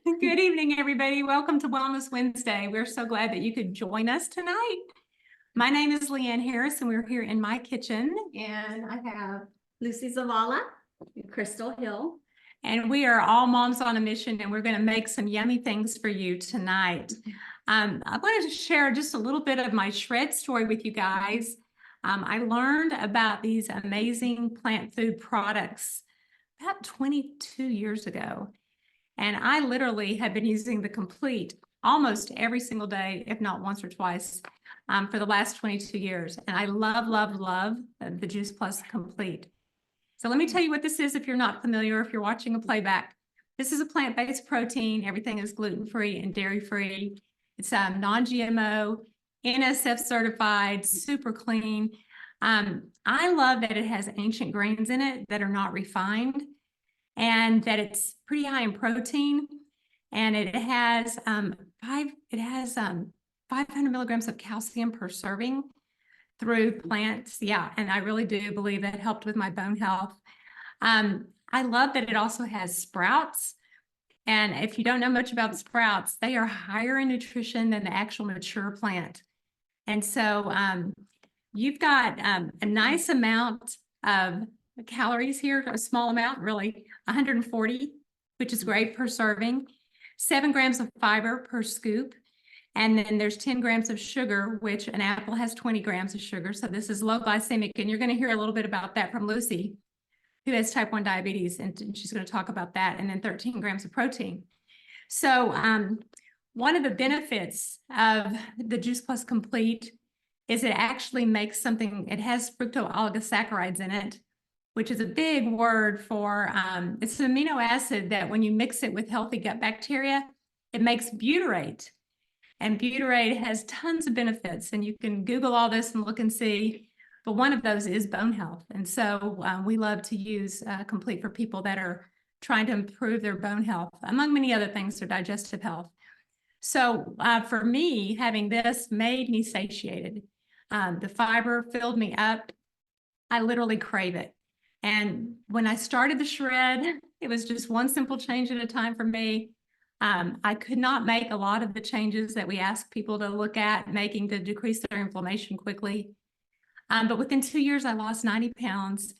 Good evening, everybody. Welcome to Wellness Wednesday. We're so glad that you could join us tonight. My name is Leanne Harris, and we're here in my kitchen, and I have Lucy Zavala, Crystal Hill. and we are all moms on a mission, and we're going to make some yummy things for you tonight. I wanted to share just a little bit of my shred story with you guys. I learned about these amazing plant food products about 22 years ago. And I literally have been using the Complete almost every single day, if not once or twice, for the last 22 years. And I love, love, love the Juice Plus Complete. So let me tell you what this is if you're not familiar, if you're watching a playback. This is a plant-based protein. Everything is gluten-free and dairy-free. It's non-GMO, NSF certified, super clean. I love that it has ancient grains in it that are not refined, and that it's pretty high in protein, and it has 500 milligrams of calcium per serving through plants. Yeah, and I really do believe that helped with my bone health. I love that it also has sprouts, and if you don't know much about sprouts, they are higher in nutrition than the actual mature plant. And so you've got a nice amount of calories here, a small amount, really, 140, which is great per serving, 7 grams of fiber per scoop, and then there's 10 grams of sugar, which an apple has 20 grams of sugar. So this is low glycemic, and you're going to hear a little bit about that from Lucy, who has type 1 diabetes, and she's going to talk about that, and then 13 grams of protein. So one of the benefits of the Juice Plus Complete is it actually makes something, it has fructooligosaccharides in it, which is a big word for, it's an amino acid that when you mix it with healthy gut bacteria, it makes butyrate. And butyrate has tons of benefits, and you can Google all this and look and see, but one of those is bone health. And so we love to use Complete for people that are trying to improve their bone health, among many other things, their digestive health. So for me, having this made me satiated. The fiber filled me up. I literally crave it. And when I started the shred, it was just one simple change at a time for me. I could not make a lot of the changes that we ask people to look at making to decrease their inflammation quickly. But within 2 years, I lost 90 pounds,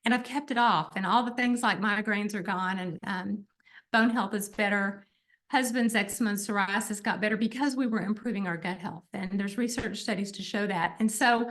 and I've kept it off. And all the things like migraines are gone, and bone health is better. Husband's eczema and psoriasis got better because we were improving our gut health. And there's research studies to show that. And so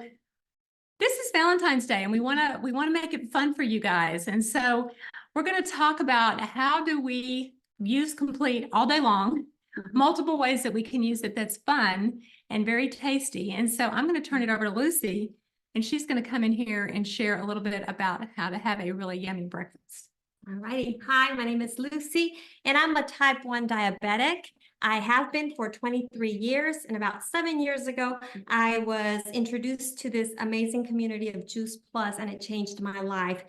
this is Valentine's Day, and we want to make it fun for you guys. And so we're going to talk about how do we use Complete all day long, multiple ways that we can use it that's fun and very tasty. And so I'm going to turn it over to Lucy, and she's going to come in here and share a little bit about how to have a really yummy breakfast. All righty. Hi, my name is Lucy, and I'm a type 1 diabetic. I have been for 23 years, and about 7 years ago, I was introduced to this amazing community of Juice Plus, and it changed my life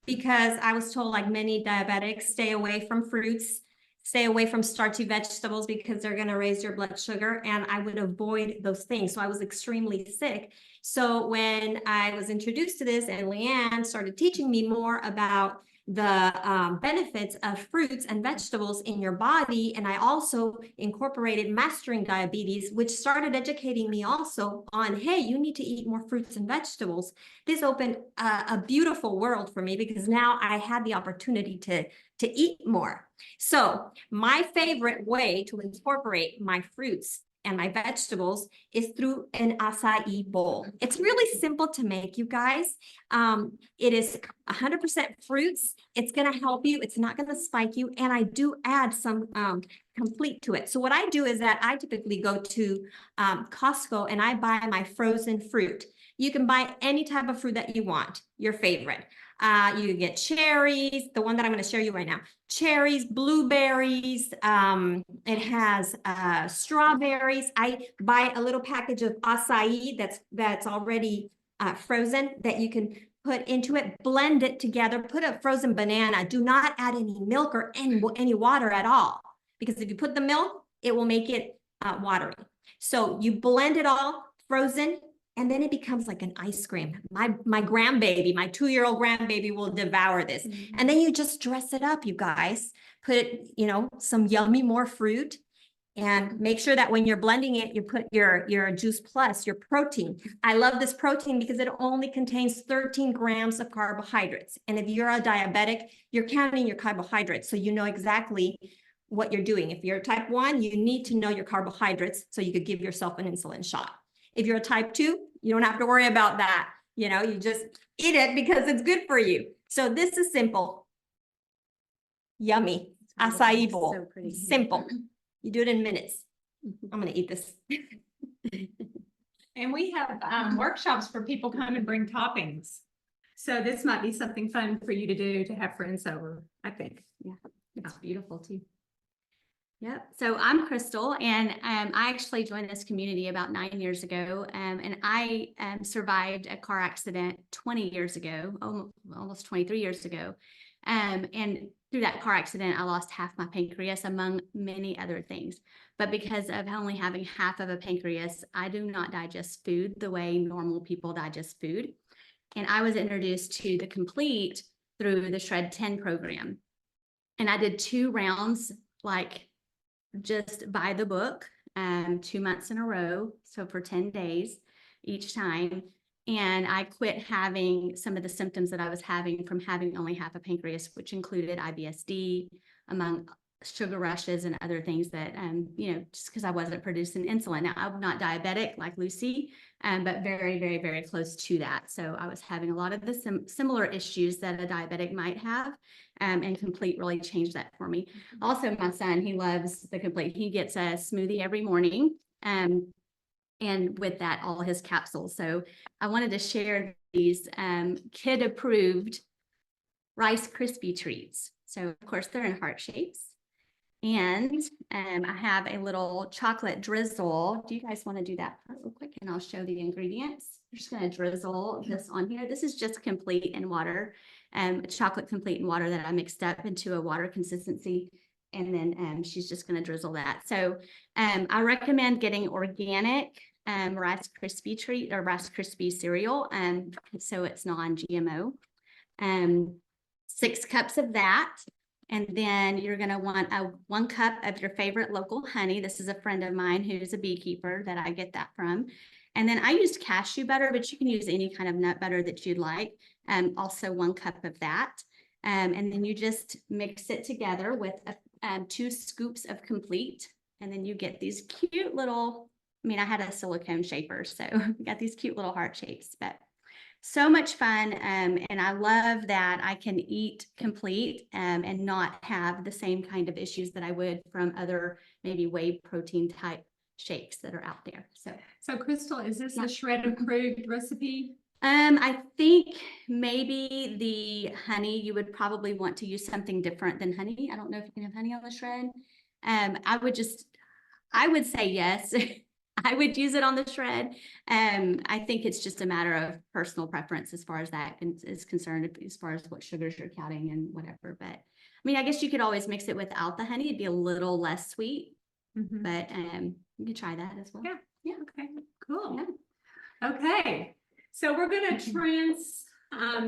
because I was told, like many diabetics, stay away from fruits, stay away from starchy vegetables because they're going to raise your blood sugar, and I would avoid those things. So I was extremely sick. So when I was introduced to this, and Leanne started teaching me more about the benefits of fruits and vegetables in your body, and I also incorporated Mastering Diabetes, which started educating me also on, hey, you need to eat more fruits and vegetables. This opened a beautiful world for me because now I had the opportunity to eat more. So my favorite way to incorporate my fruits and my vegetables is through an acai bowl. It's really simple to make, you guys. It is 100% fruits. It's going to help you. It's not going to spike you. And I do add some Complete to it. So what I do is that I typically go to Costco and I buy my frozen fruit. You can buy any type of fruit that you want, your favorite. You get cherries, the one that I'm going to show you right now, cherries, blueberries. It has strawberries. I buy a little package of acai that's already frozen that you can put into it, blend it together, put a frozen banana. Do not add any milk or any water at all, because if you put the milk, it will make it watery. So you blend it all frozen, and then it becomes like an ice cream. My grandbaby, my 2-year-old grandbaby will devour this. And then you just dress it up, you guys. Put, some yummy more fruit. And make sure that when you're blending it, you put your Juice Plus, your protein. I love this protein because it only contains 13 grams of carbohydrates. And if you're a diabetic, you're counting your carbohydrates. So you know exactly what you're doing. If you're type 1, you need to know your carbohydrates so you could give yourself an insulin shot. If you're a type 2, you don't have to worry about that. You just eat it because it's good for you. So this is simple. Yummy. Acai bowl. So pretty. Simple. You do it in minutes. I'm going to eat this. And we have workshops for people come and bring toppings. So this might be something fun for you to do to have friends over, I think. Yeah, it's beautiful too. Yep. So I'm Crystal, and I actually joined this community about 9 years ago, and I survived a car accident 20 years ago, almost 23 years ago. And through that car accident, I lost half my pancreas, among many other things. But because of only having half of a pancreas, I do not digest food the way normal people digest food. And I was introduced to the Complete through the Shred 10 program. And I did 2 rounds, like just by the book, 2 months in a row. So for 10 days each time. And I quit having some of the symptoms that I was having from having only half a pancreas, which included IBS-D, among sugar rushes and other things that, just because I wasn't producing insulin. Now, I'm not diabetic like Lucy, but very, very, very close to that. So I was having a lot of the similar issues that a diabetic might have, and Complete really changed that for me. Also, my son, he loves the Complete. He gets a smoothie every morning. And with that, all his capsules. So I wanted to share these kid-approved Rice Krispie treats. So of course they're in heart shapes. And I have a little chocolate drizzle. Do you guys want to do that part real quick? And I'll show the ingredients. I'm just going to drizzle this on here. This is just Complete in water, chocolate Complete in water that I mixed up into a water consistency. And then she's just going to drizzle that. So I recommend getting organic Rice Krispie treat or Rice Krispie cereal, so it's non-GMO. 6 cups of that. And then you're going to want 1 cup of your favorite local honey. This is a friend of mine who's a beekeeper that I get that from. And then I used cashew butter, but you can use any kind of nut butter that you'd like. Also 1 cup of that. And then you just mix it together with 2 scoops of Complete. And then you get these cute little, I had a silicone shaper, so we got these cute little heart shapes, but so much fun. And I love that I can eat Complete and not have the same kind of issues that I would from other maybe whey protein type shakes that are out there. So Crystal, is this a Shred approved recipe? I think maybe the honey, you would probably want to use something different than honey. I don't know if you can have honey on the Shred. I would say yes. I would use it on the Shred. I think it's just a matter of personal preference as far as that is concerned, as far as what sugars you're counting and whatever. But I guess you could always mix it without the honey. It'd be a little less sweet, but you could try that as well. Yeah. Okay, cool. Yeah. Okay. So we're going to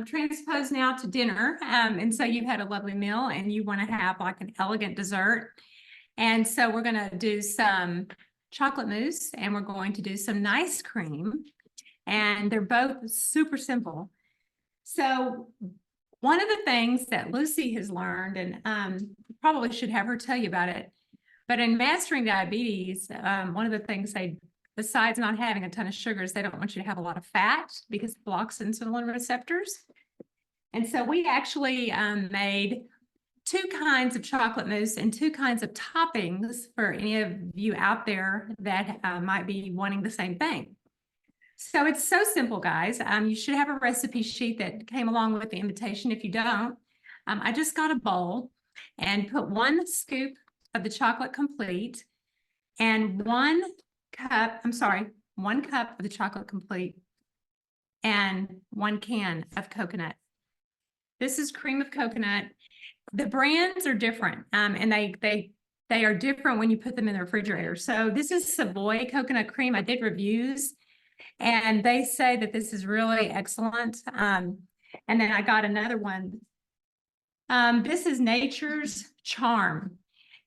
transpose now to dinner. And so you've had a lovely meal and you want to have like an elegant dessert. And so we're going to do some chocolate mousse and we're going to do some nice cream. And they're both super simple. So one of the things that Lucy has learned, and probably should have her tell you about it, but in mastering diabetes, one of the things besides not having a ton of sugars, they don't want you to have a lot of fat because it blocks insulin receptors. And so we actually made 2 kinds of chocolate mousse and 2 kinds of toppings for any of you out there that might be wanting the same thing. So it's so simple, guys. You should have a recipe sheet that came along with the invitation. If you don't, I just got a bowl and put 1 scoop of the chocolate Complete and 1 cup of the chocolate Complete and 1 can of coconut. This is cream of coconut. The brands are different, and they are different when you put them in the refrigerator. So this is Savoy coconut cream. I did reviews, And they say that this is really excellent. And then I got another one. This is Nature's Charm.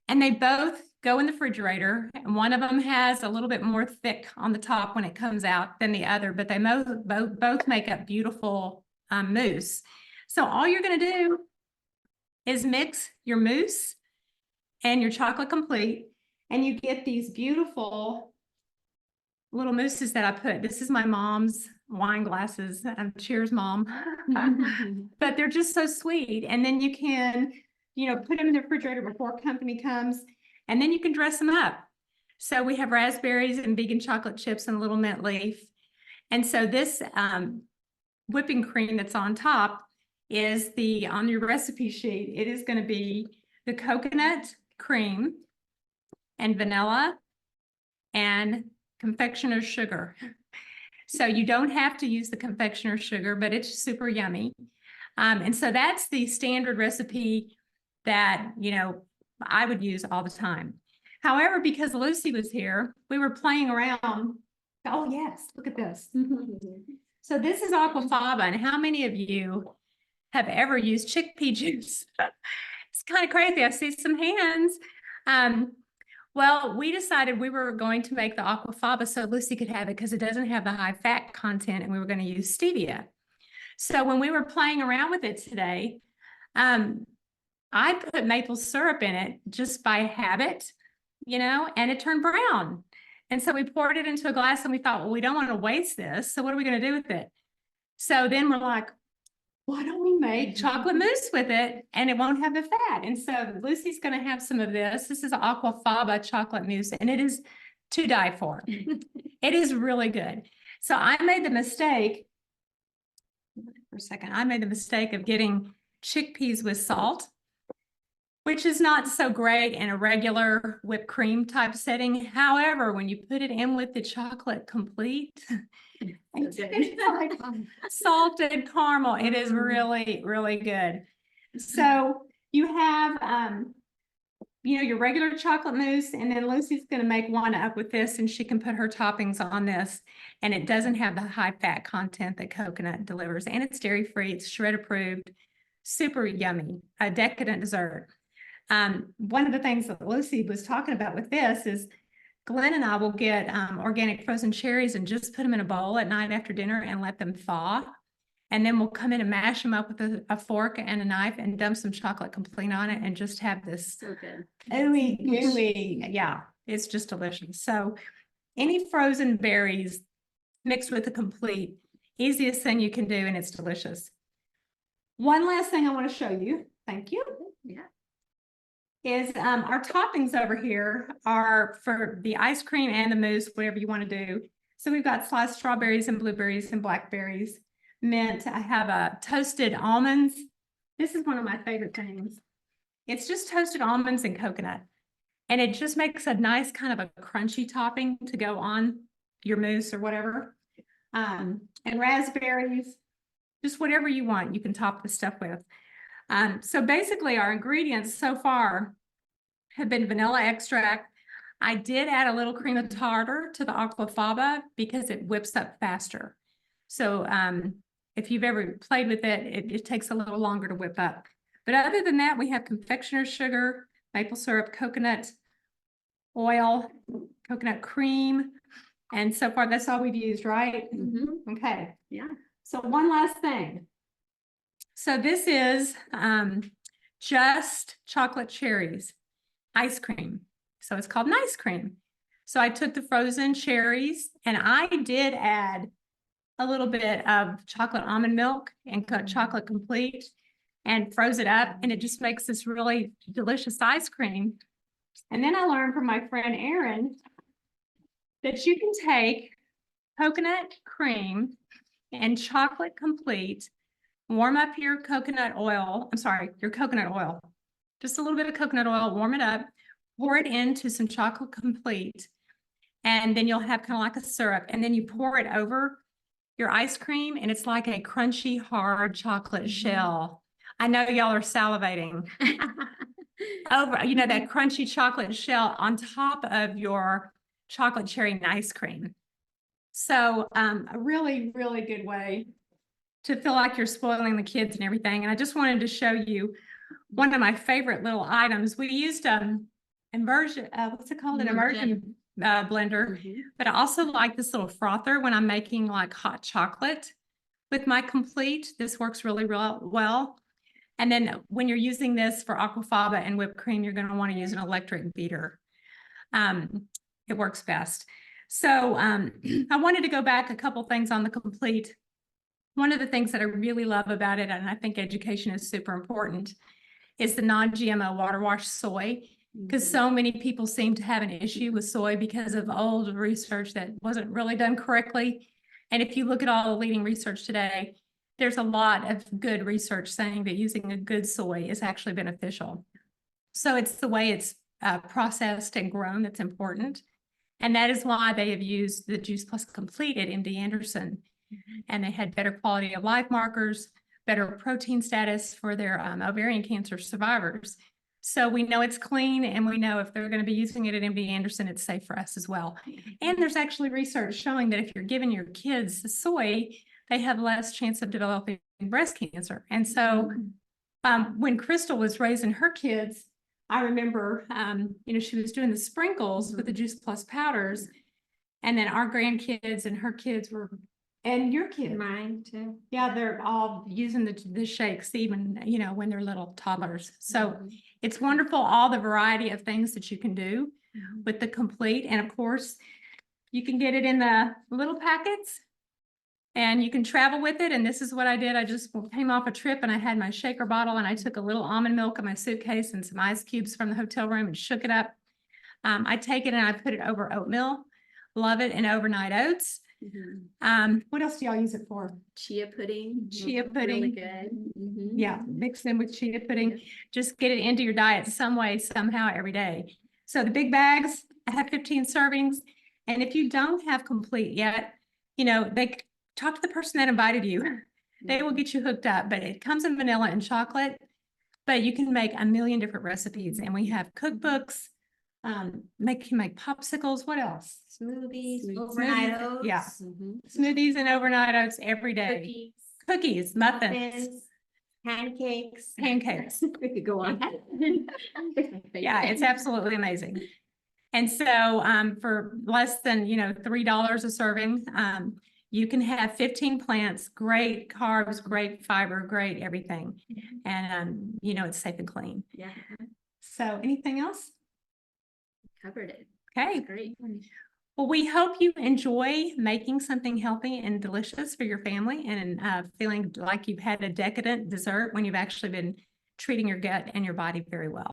And they both go in the refrigerator. And one of them has a little bit more thick on the top when it comes out than the other, but they both make up beautiful mousse. So all you're going to do is mix your mousse and your chocolate complete, and you get these beautiful little mousses that I put. This is my mom's wine glasses. Cheers, Mom. But they're just so sweet. And then you can, put them in the refrigerator before company comes, and then you can dress them up. So we have raspberries and vegan chocolate chips and a little mint leaf. And so this whipping cream that's on top is on your recipe sheet. It is going to be the coconut cream and vanilla and confectioner's sugar. So you don't have to use the confectioner's sugar, but it's super yummy. And so that's the standard recipe that, I would use all the time. However, because Lucy was here, we were playing around. Oh, yes, look at this. So this is aquafaba. And how many of you have ever used chickpea juice? It's kind of crazy. I see some hands. Well, we decided we were going to make the aquafaba so Lucy could have it because it doesn't have the high fat content, and we were going to use stevia. So when we were playing around with it today, I put maple syrup in it just by habit, and it turned brown. And so we poured it into a glass and we thought, well, we don't want to waste this. So what are we going to do with it? So then we're like, why don't we make chocolate mousse with it and it won't have the fat? And so Lucy's going to have some of this. This is aquafaba chocolate mousse, and it is to die for. It is really good. So I made the mistake of getting chickpeas with salt, which is not so great in a regular whipped cream type setting. However, when you put it in with the chocolate complete, salted caramel, it is really, really good. So you have, your regular chocolate mousse, and then Lucy's going to make one up with this, and she can put her toppings on this. And it doesn't have the high fat content that coconut delivers, and it's dairy free. It's shred approved, super yummy, a decadent dessert. One of the things that Lucy was talking about with this is Glenn and I will get organic frozen cherries and just put them in a bowl at night after dinner and let them thaw. And then we'll come in and mash them up with a fork and a knife and dump some chocolate complete on it and just have this So good. ooey gooey. Yeah, it's just delicious. So any frozen berries mixed with the complete, easiest thing you can do, and it's delicious. One last thing I want to show you. Thank you. Yeah. Is our toppings over here are for the ice cream and the mousse, whatever you want to do. So we've got sliced strawberries and blueberries and blackberries, mint. I have toasted almonds. This is one of my favorite things. It's just toasted almonds and coconut. And it just makes a nice kind of a crunchy topping to go on your mousse or whatever. And raspberries, just whatever you want, you can top the stuff with. So basically our ingredients so far have been vanilla extract. I did add a little cream of tartar to the aquafaba because it whips up faster. So if you've ever played with it, it takes a little longer to whip up. But other than that, we have confectioner's sugar, maple syrup, coconut oil, coconut cream. And so far, that's all we've used, right? Mm-hmm. Okay. Yeah. So one last thing. So this is just chocolate cherries, ice cream. So it's called an ice cream. So I took the frozen cherries and I did add a little bit of chocolate almond milk and cut chocolate complete and froze it up. And it just makes this really delicious ice cream. And then I learned from my friend Erin that you can take coconut cream and chocolate complete, warm up your coconut oil. Your coconut oil. Just a little bit of coconut oil, warm it up, pour it into some chocolate complete, and then you'll have kind of like a syrup. And then you pour it over your ice cream, and it's like a crunchy, hard chocolate shell. I know y'all are salivating. Over, that crunchy chocolate shell on top of your chocolate cherry ice cream. So a really, really good way to feel like you're spoiling the kids and everything. And I just wanted to show you one of my favorite little items. We used immersion, what's it called? An immersion blender. But I also like this little frother when I'm making like hot chocolate with my Complete. This works really, real well. And then when you're using this for aquafaba and whipped cream, you're going to want to use an electric beater. It works best. So I wanted to go back a couple things on the Complete. One of the things that I really love about it, and I think education is super important, is the non-GMO water wash soy, because so many people seem to have an issue with soy because of old research that wasn't really done correctly. And if you look at all the leading research today, there's a lot of good research saying that using a good soy is actually beneficial. So it's the way it's processed and grown that's important. And that is why they have used the Juice Plus Complete at MD Anderson. And they had better quality of life markers, better protein status for their ovarian cancer survivors. So we know it's clean, and we know if they're going to be using it at MD Anderson, it's safe for us as well. And there's actually research showing that if you're giving your kids the soy, they have less chance of developing breast cancer. And so when Crystal was raising her kids, I remember, she was doing the sprinkles with the Juice Plus powders, and then our grandkids and her kids were, and your kids. Mine too. Yeah, they're all using the shakes, even, when they're little toddlers. So it's wonderful, all the variety of things that you can do with the Complete. And of course, you can get it in the little packets and you can travel with it. And this is what I did. I just came off a trip and I had my shaker bottle and I took a little almond milk in my suitcase and some ice cubes from the hotel room and shook it up. I take it and I put it over oatmeal. Love it. And overnight oats. What else do y'all use it for? Chia pudding. Chia pudding. Really good. Yeah, mix them with chia pudding. Just get it into your diet some way, somehow, every day. So the big bags, I have 15 servings. And if you don't have Complete yet, they talk to the person that invited you. They will get you hooked up, but it comes in vanilla and chocolate, but you can make a million different recipes. And we have cookbooks, can make popsicles. What else? Smoothies, overnight oats. Yeah. Smoothies and overnight oats every day. Cookies, muffins, pancakes. We could go on. Yeah, it's absolutely amazing. And so for less than, $3 a serving, you can have 15 plants, great carbs, great fiber, great everything. And, it's safe and clean. Yeah. So anything else? Covered it. Okay. Great. Well, we hope you enjoy making something healthy and delicious for your family and feeling like you've had a decadent dessert when you've actually been treating your gut and your body very well.